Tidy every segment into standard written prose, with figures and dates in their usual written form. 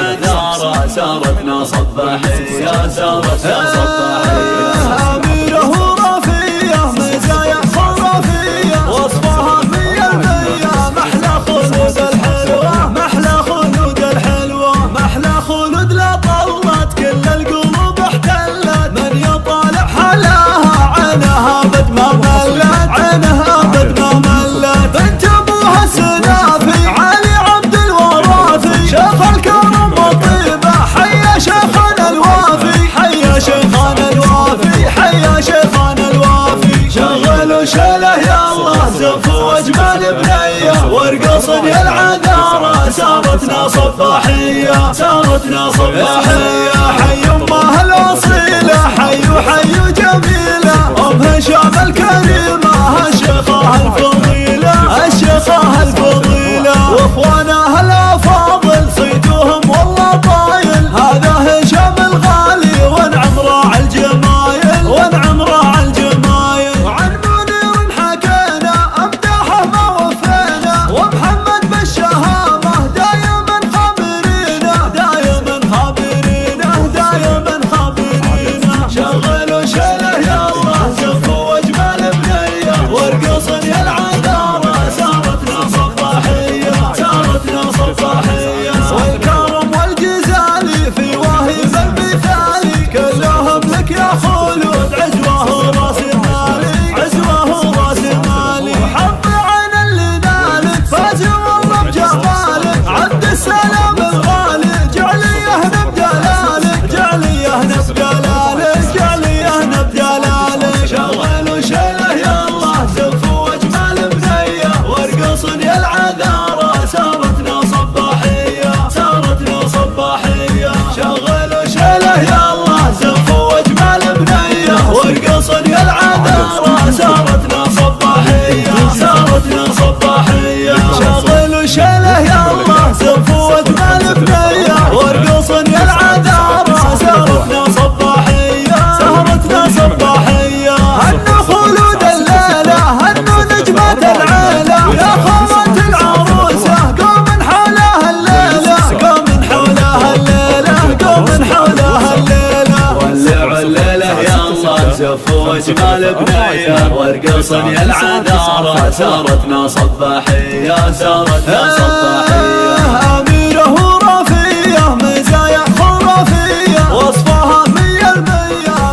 العذارى سارتنا صباحية سارتنا صباحية. أميره ورافية مزايا خرافية وصفها 100% محلى خلود الحلوة محلى خلود الحلوة محلى خلود لا طلت كل القلوب احتلت من يطالع حلاها عينها بد ما ملت عينها بد ما ملت بنت ابوها السنافي علي عبد الورافي شيخ الكرم وطيبه حيا شيخنا الوافي حيا شيخنا الوافي حيا شيخنا الوافي شغلوا شله يا الله زف واجمل بنيه وارقصن يا العذارى سارتنا صباحيه سارتنا صباحيه. حي امها الاصيله حيو حيو جميله ام هشام الكريمه الشيخه الفضيله الشيخه الفضيله واخوانها الافاضل صيدوهم والله طايل هذا هشام الغالي وانعم راعي الجمايل وانعم راعي الجمايل. وعن منير حكينا امداحه ما وفينا ومحمد بالشهامه دايما خابرينه دايما خابرينه دايما خابرينه شغلوا شله يا الله زف واجمل بنيه وارقصن يا العذارى سارتنا صباحيه سارتنا صباحيه. والكرم والجزالي في واهب المثالي كلهم لك يا خلود عزوه راس مالي عزوه راس مالي وحظ عين اللي نالك فاز والله بجمالك عبد السلام الغالي جعلي يهنى بدلالك جعلي يهنى بدلالك جعلي يهنى بدلالك شغلوا شله يا الله زف واجمل بنيه وارقصن يا العذارى سارتنا صباحيه سارتنا صباحيه. شغلوا شله يا الله زف واجمل بنيه وارقصن يا العذارى سارتنا صباحيه سارتنا صباحيه. شغلوا شله يا الله زف واجمل بنيه وارقصن يا العذارى سارتنا صباحيه سارتنا صباحيه. هنوا خلود الليله هنوا نجمة العيله يا خوات العروسه قوم من حولها الليله قوم من حولها الليله قوم من حولها الليله. ولعوا الليله يا الله زف واجمل بنيه وارقصن يا العذارى سارتنا صباحيه سارتنا صباحيه. أميره ورافية مزايا خرافية وصفها 100%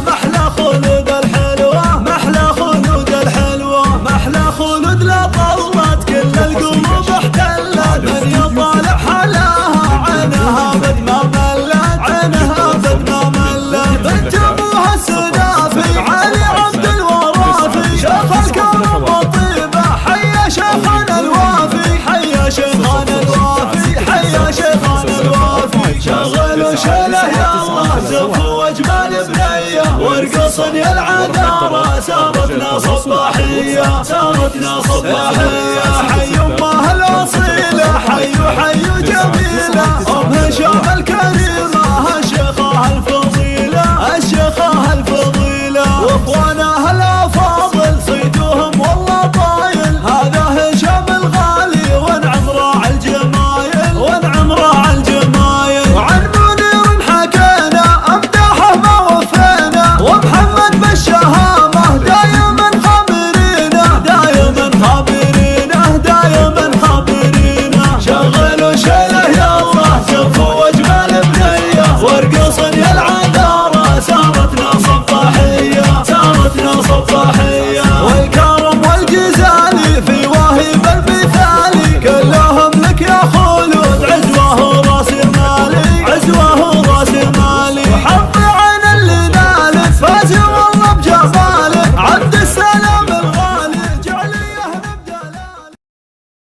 محلى خلود الحلوة محلى خلود الحلوة محلى خلود لا طلت كل القلوب احتلت من يطالع حلاها عينها بد ما ملت عينها بد ما ملت بنت ابوها السنافي علي عبد الورافي شيخ الكرم وطيبه حيا شيخنا الوافي حيا شيخنا الوافي حيا شيخنا الوافي. شغلوا شله يا الله زف واجمل بنيه وارقصن يا العذارى سارتنا صباحيه سارتنا صباحيه. حي امها الاصيله حيو حيو جميله